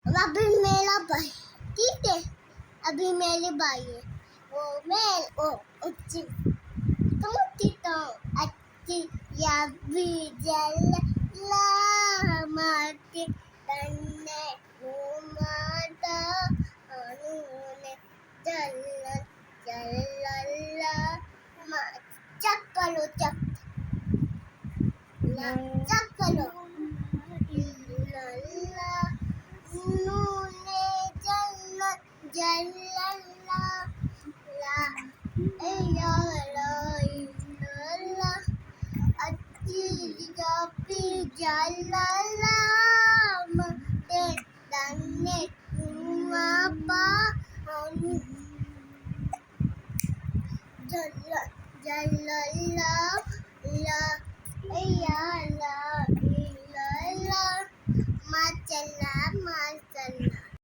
अभी मेरा भाई, ठीक है, अभी मेरे भाई है वो मैं ओ अच्छी तुम ठीक हो अच्छी या भी जल ला माटी तन्ने माता अनुने जल जल ला चक करो चक ला चक करो ला नूने जल जल ला ला या ला अच्छी जापी जला मते तन्ने मापा जल जल ला या ला ला मा चला मा